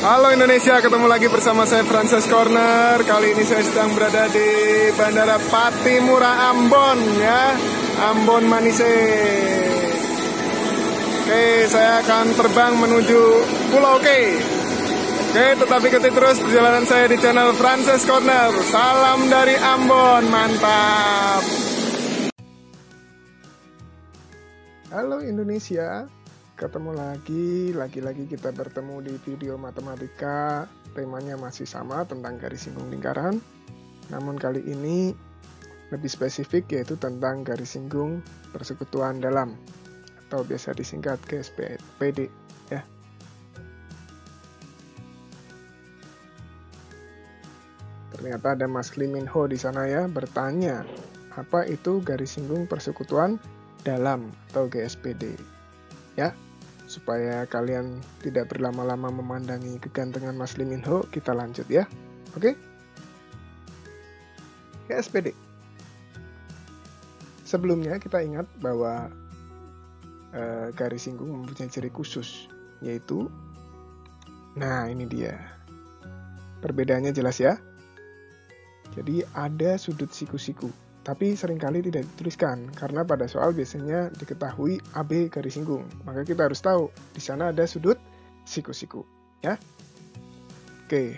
Halo Indonesia, ketemu lagi bersama saya Frances Corner. Kali ini saya sedang berada di Bandara Patimura Ambon ya, Ambon Manise. Oke, saya akan terbang menuju Pulau K. Oke, tetap ikuti terus perjalanan saya di channel Frances Corner. Salam dari Ambon, mantap. Halo Indonesia. Ketemu lagi kita bertemu di video matematika. Temanya masih sama tentang garis singgung lingkaran. Namun kali ini lebih spesifik, yaitu tentang garis singgung persekutuan dalam, atau biasa disingkat GSPD ya. Ternyata ada Mas Liminho di sana ya, bertanya apa itu garis singgung persekutuan dalam atau GSPD ya. Supaya kalian tidak berlama-lama memandangi kegantengan Mas Liminho, kita lanjut ya. Oke? GSPD. Sebelumnya kita ingat bahwa garis singgung mempunyai ciri khusus, yaitu, nah ini dia. Perbedaannya jelas ya. Jadi ada sudut siku-siku, tapi seringkali tidak dituliskan karena pada soal biasanya diketahui AB garis singgung. Maka kita harus tahu di sana ada sudut siku-siku, ya. Oke.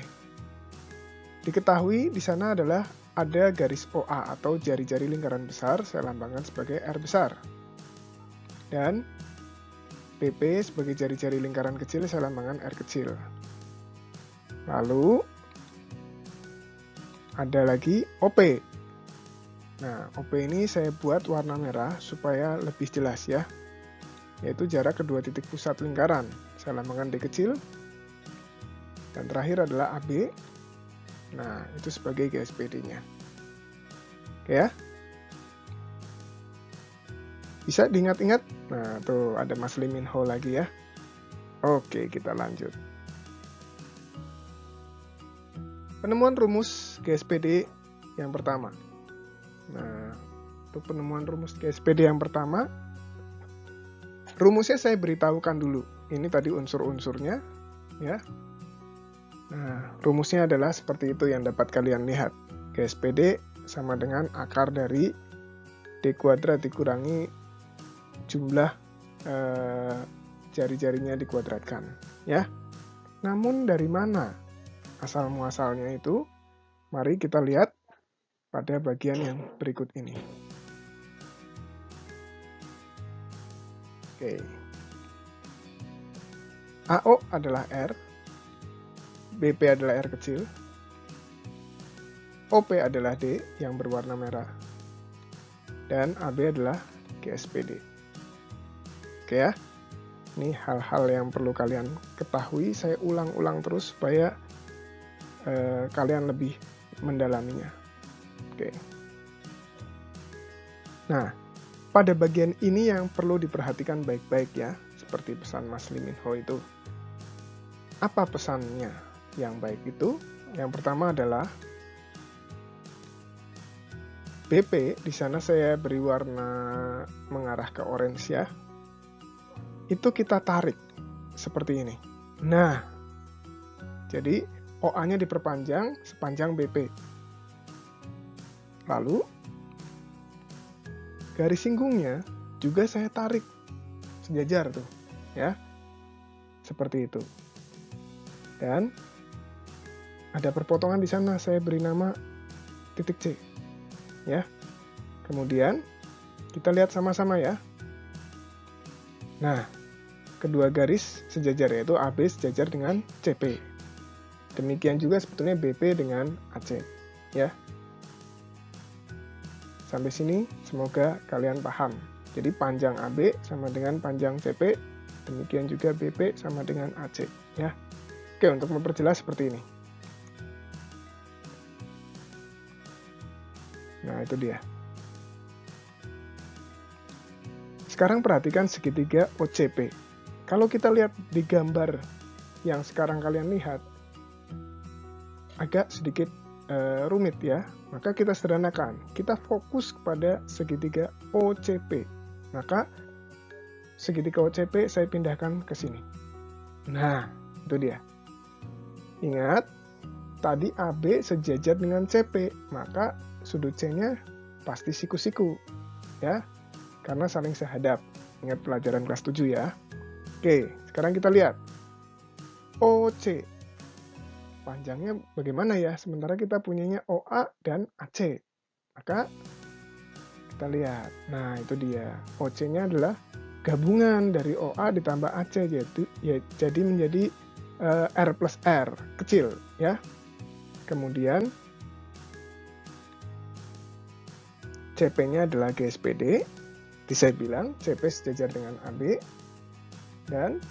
Diketahui di sana adalah ada garis OA atau jari-jari lingkaran besar, saya lambangkan sebagai R besar. Dan BP sebagai jari-jari lingkaran kecil, saya lambangkan R kecil. Lalu ada lagi OP. Nah, OP ini saya buat warna merah supaya lebih jelas ya, yaitu jarak kedua titik pusat lingkaran. Saya lambangkan D kecil. Dan terakhir adalah AB. Nah, itu sebagai GSPD-nya. Oke ya. Bisa diingat-ingat? Nah, tuh ada Mas Liminho lagi ya. Oke, kita lanjut. Penemuan rumus GSPD yang pertama. Nah, untuk penemuan rumus GSPD yang pertama, rumusnya saya beritahukan dulu. Ini tadi unsur-unsurnya, ya. Nah, rumusnya adalah seperti itu yang dapat kalian lihat. GSPD sama dengan akar dari D kuadrat dikurangi jumlah jari-jarinya dikuadratkan, ya. Namun dari mana asal-muasalnya itu? Mari kita lihat pada bagian yang berikut ini. Oke. AO adalah R, BP adalah R kecil, OP adalah D yang berwarna merah, dan AB adalah GSPD. Oke ya, ini hal-hal yang perlu kalian ketahui, saya ulang-ulang terus supaya kalian lebih mendalaminya. Oke. Nah, pada bagian ini yang perlu diperhatikan baik-baik ya, seperti pesan Mas Liminho itu. Apa pesannya yang baik itu? Yang pertama adalah BP, di sana saya beri warna mengarah ke orange ya. Itu kita tarik seperti ini. Nah, jadi OA-nya diperpanjang sepanjang BP. Lalu, garis singgungnya juga saya tarik sejajar tuh, ya. Seperti itu. Dan ada perpotongan di sana, saya beri nama titik C. Ya. Kemudian kita lihat sama-sama ya. Nah, kedua garis sejajar, yaitu AB sejajar dengan CP. Demikian juga sebetulnya BP dengan AC, ya. Sampai sini semoga kalian paham. Jadi panjang AB sama dengan panjang CP, demikian juga BP sama dengan AC, ya. Oke, untuk memperjelas seperti ini. Nah, itu dia. Sekarang perhatikan segitiga OCP. Kalau kita lihat di gambar yang sekarang kalian lihat, agak sedikit rumit ya. Maka kita sederhanakan, kita fokus kepada segitiga OCP. Maka segitiga OCP saya pindahkan ke sini. Nah, itu dia. Ingat, tadi AB sejajar dengan CP, maka sudut C-nya pasti siku-siku, ya, karena saling sehadap. Ingat pelajaran kelas 7 ya. Oke, sekarang kita lihat. OC. Panjangnya bagaimana ya? Sementara kita punyanya OA dan AC. Maka kita lihat. Nah, itu dia. OC-nya adalah gabungan dari OA ditambah AC, jadi menjadi R plus R, kecil, ya. Kemudian CP-nya adalah GSPD. Tadi saya bilang CP sejajar dengan AB dan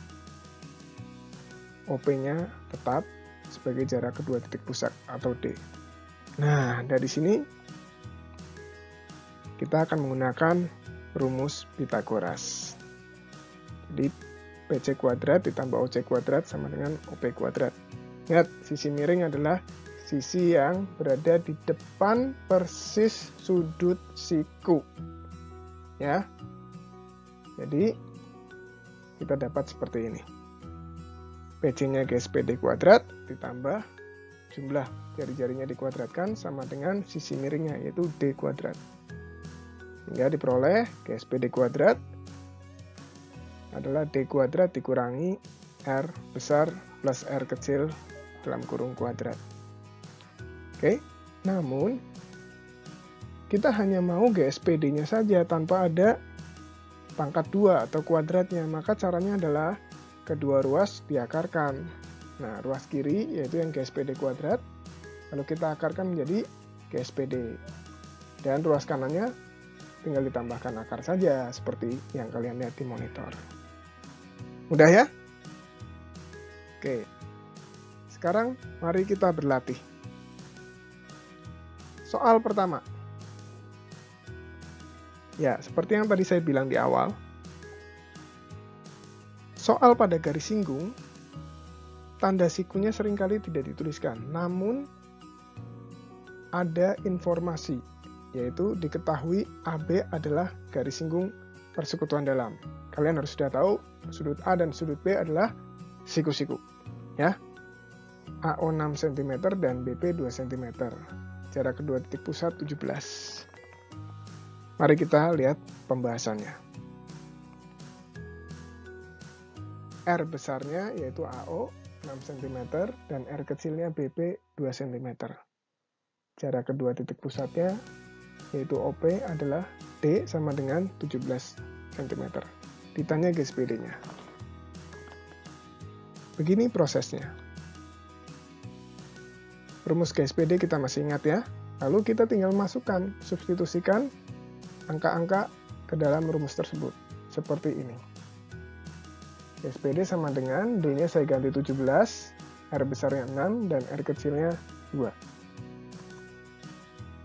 OP-nya tetap sebagai jarak kedua titik pusat atau D. Nah, dari sini kita akan menggunakan rumus Pythagoras. Jadi PC kuadrat ditambah OC kuadrat sama dengan OP kuadrat. Ingat, sisi miring adalah sisi yang berada di depan persis sudut siku. Ya. Jadi kita dapat seperti ini. PC-nya GSPD kuadrat ditambah jumlah jari-jarinya dikuadratkan sama dengan sisi miringnya, yaitu D kuadrat. Hingga diperoleh GSPD kuadrat adalah D kuadrat dikurangi R besar plus R kecil dalam kurung kuadrat. Oke, namun kita hanya mau GSPD-nya saja tanpa ada pangkat 2 atau kuadratnya, maka caranya adalah kedua ruas diakarkan. Nah, ruas kiri yaitu yang GSPD kuadrat, lalu kita akarkan menjadi GSPD. Dan ruas kanannya tinggal ditambahkan akar saja, seperti yang kalian lihat di monitor. Mudah ya? Oke. Sekarang mari kita berlatih. Soal pertama. Ya, seperti yang tadi saya bilang di awal, soal pada garis singgung, tanda sikunya seringkali tidak dituliskan, namun ada informasi, yaitu diketahui AB adalah garis singgung persekutuan dalam. Kalian harus sudah tahu, sudut A dan sudut B adalah siku-siku. Ya, AO 6 cm dan BP 2 cm. Jarak kedua titik pusat 17. Mari kita lihat pembahasannya. R besarnya yaitu AO 6 cm dan R kecilnya BP 2 cm. Jarak kedua titik pusatnya yaitu OP adalah D sama dengan 17 cm. Ditanya GSPD-nya. Begini prosesnya. Rumus GSPD kita masih ingat ya. Lalu kita tinggal masukkan, substitusikan angka-angka ke dalam rumus tersebut. Seperti ini. GSPD sama dengan D-nya saya ganti 17, R besarnya 6, dan R kecilnya 2.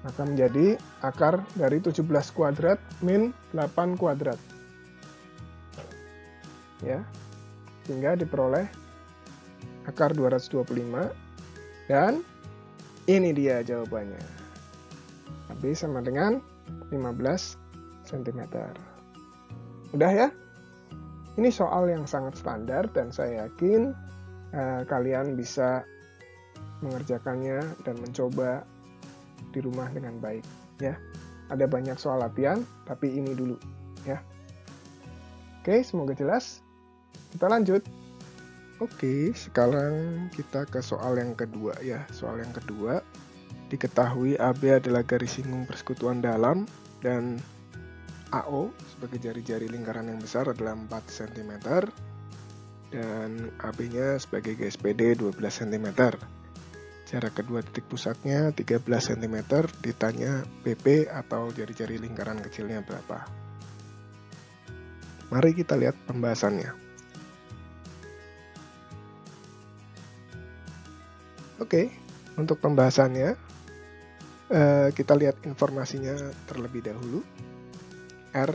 Maka menjadi akar dari 17 kuadrat min 8 kuadrat. Ya, sehingga diperoleh akar 225, dan ini dia jawabannya. AB sama dengan 15 cm. Udah ya? Ini soal yang sangat standar dan saya yakin kalian bisa mengerjakannya dan mencoba di rumah dengan baik ya. Ada banyak soal latihan, tapi ini dulu ya. Oke, semoga jelas. Kita lanjut. Oke, sekarang kita ke soal yang kedua ya. Soal yang kedua, diketahui AB adalah garis singgung persekutuan dalam dan AO sebagai jari-jari lingkaran yang besar adalah 4 cm dan AB-nya sebagai GSPD 12 cm. Jarak kedua titik pusatnya 13 cm, ditanya BP atau jari-jari lingkaran kecilnya berapa. Mari kita lihat pembahasannya. Oke, untuk pembahasannya kita lihat informasinya terlebih dahulu. R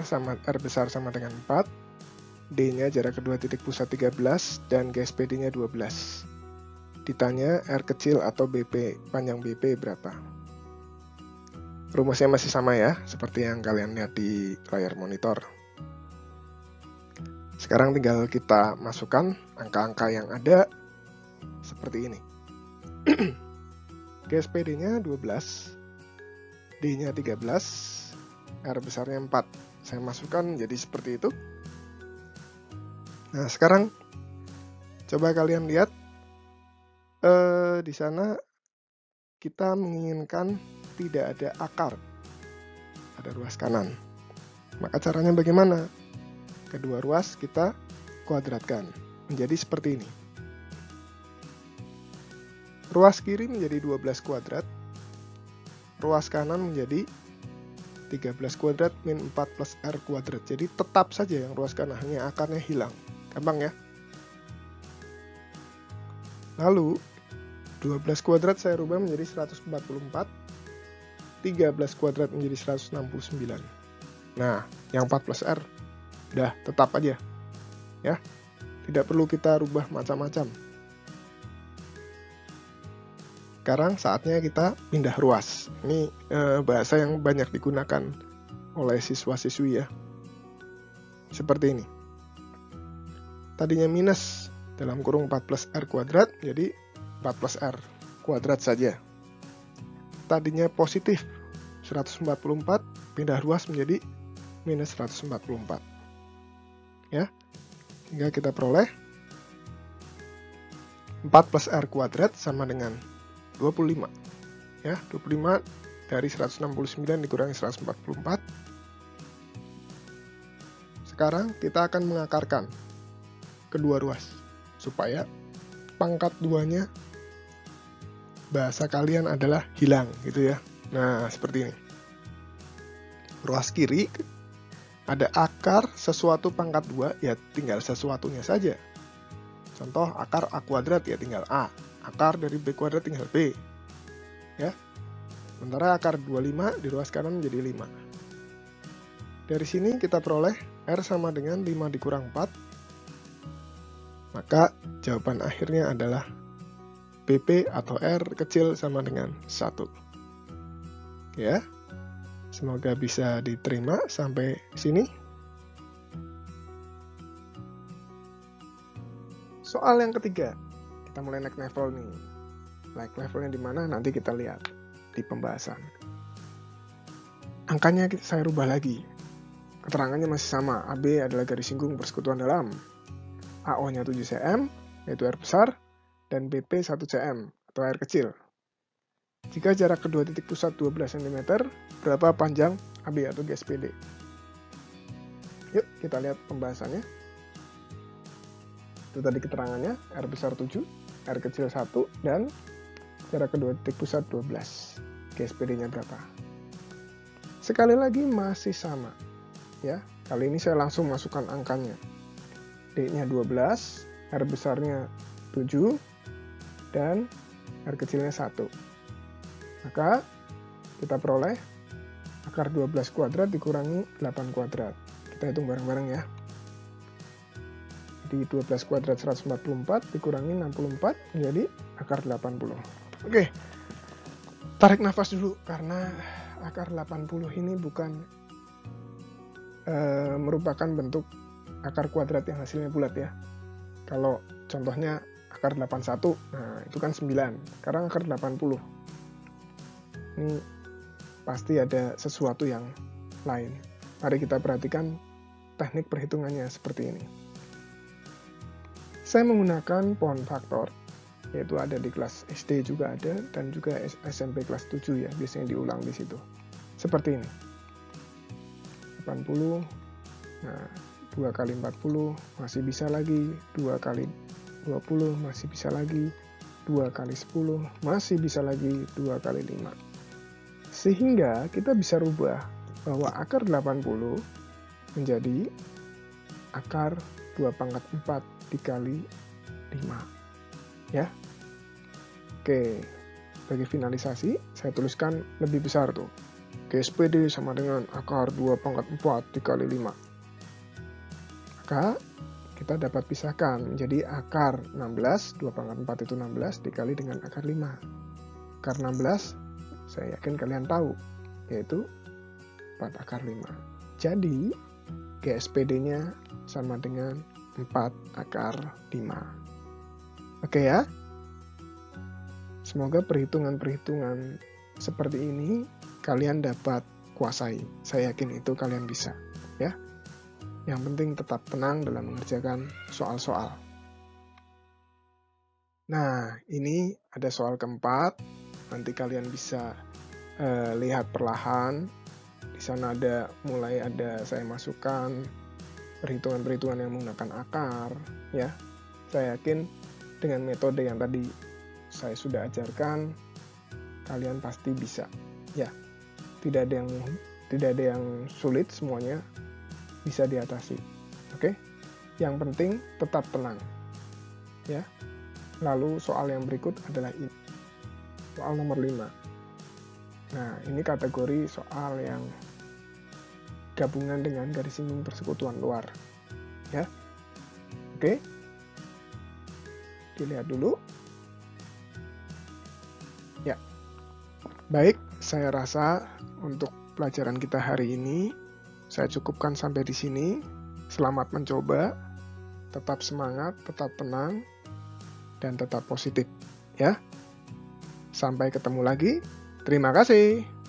besar sama dengan 4, D-nya jarak kedua titik pusat 13, dan GSPD-nya 12. Ditanya R kecil atau BP, panjang BP berapa? Rumusnya masih sama ya, seperti yang kalian lihat di layar monitor. Sekarang tinggal kita masukkan angka-angka yang ada seperti ini. GSPD-nya 12, D-nya 13, R besarnya 4. Saya masukkan jadi seperti itu. Nah, sekarang coba kalian lihat di sana kita menginginkan tidak ada akar pada ruas kanan. Maka caranya bagaimana? Kedua ruas kita kuadratkan menjadi seperti ini. Ruas kiri menjadi 12 kuadrat, ruas kanan menjadi 13 kuadrat min 4 plus R kuadrat. Jadi tetap saja yang ruas kanan, hanya akarnya hilang. Gampang ya? Lalu 12 kuadrat saya rubah menjadi 144, 13 kuadrat menjadi 169. Nah, yang 4 plus R udah tetap aja ya, tidak perlu kita rubah macam-macam. Sekarang saatnya kita pindah ruas. Ini bahasa yang banyak digunakan oleh siswa-siswi ya, seperti ini. Tadinya minus dalam kurung 4 plus R kuadrat, jadi 4 plus R kuadrat saja. Tadinya positif 144, pindah ruas menjadi minus 144. Ya, sehingga kita peroleh 4 plus R kuadrat sama dengan 25. Ya, 25 dari 169 dikurangi 144. Sekarang kita akan mengakarkan kedua ruas supaya pangkat 2-nya bahasa kalian adalah hilang gitu ya. Nah, seperti ini. Ruas kiri ada akar sesuatu pangkat 2, ya tinggal sesuatunya saja. Contoh akar A kuadrat ya tinggal A. Akar dari B kuadrat tinggal B. Ya. Sementara akar 25 di ruas kanan menjadi 5. Dari sini kita peroleh R sama dengan 5 dikurang 4. Maka jawaban akhirnya adalah BP atau R kecil sama dengan 1. Ya. Semoga bisa diterima sampai sini. Soal yang ketiga. Kita mulai naik level nih. Naik levelnya di mana nanti kita lihat di pembahasan. Angkanya saya rubah lagi. Keterangannya masih sama. AB adalah garis singgung persekutuan dalam. AO-nya 7 cm, yaitu R besar, dan BP 1 cm, atau R kecil. Jika jarak kedua titik pusat 12 cm, berapa panjang AB atau GSPD? Yuk, kita lihat pembahasannya. Itu tadi keterangannya, R besar 7, R kecil 1, dan jarak kedua titik pusat 12. GSPD-nya berapa? Sekali lagi masih sama. Ya, kali ini saya langsung masukkan angkanya. D-nya 12, R besarnya 7, dan R kecilnya 1. Maka kita peroleh akar 12 kuadrat dikurangi 8 kuadrat. Kita hitung bareng-bareng ya. Di 12 kuadrat 144 dikurangi 64 menjadi akar 80. Oke, tarik nafas dulu karena akar 80 ini bukan merupakan bentuk akar kuadrat yang hasilnya bulat ya. Kalau contohnya akar 81, nah itu kan 9. Sekarang akar 80. Ini pasti ada sesuatu yang lain. Mari kita perhatikan teknik perhitungannya seperti ini. Saya menggunakan pohon faktor, yaitu ada di kelas SD juga ada, dan juga SMP kelas 7 ya, biasanya diulang di situ. Seperti ini. 80, nah 2 kali 40 masih bisa lagi, 2 kali 20 masih bisa lagi, 2 kali 10 masih bisa lagi, 2 kali 5. Sehingga kita bisa rubah bahwa akar 80 menjadi akar 2 pangkat 4 dikali 5. Ya. Oke, bagi finalisasi saya tuliskan lebih besar tuh. GSPD sama dengan akar 2 pangkat 4 dikali 5. Maka kita dapat pisahkan menjadi akar 16, 2 pangkat 4 itu 16 dikali dengan akar 5. Akar 16 saya yakin kalian tahu, yaitu 4 akar 5. Jadi GSPD-nya sama dengan 4 akar 5. Oke ya. Semoga perhitungan-perhitungan seperti ini kalian dapat kuasai. Saya yakin itu kalian bisa, ya. Yang penting tetap tenang dalam mengerjakan soal-soal. Nah, ini ada soal keempat. Nanti kalian bisa lihat perlahan. Di sana mulai ada saya masukkan perhitungan-perhitungan yang menggunakan akar, ya. Saya yakin dengan metode yang tadi saya sudah ajarkan, kalian pasti bisa, ya. Tidak ada yang sulit, semuanya bisa diatasi. Oke? Yang penting tetap tenang, ya. Lalu soal yang berikut adalah ini. Soal nomor 5. Nah, ini kategori soal yang gabungan dengan garis singgung persekutuan luar, ya. Oke, dilihat dulu. Ya, baik, saya rasa untuk pelajaran kita hari ini saya cukupkan sampai di sini. Selamat mencoba, tetap semangat, tetap tenang, dan tetap positif, ya. Sampai ketemu lagi. Terima kasih.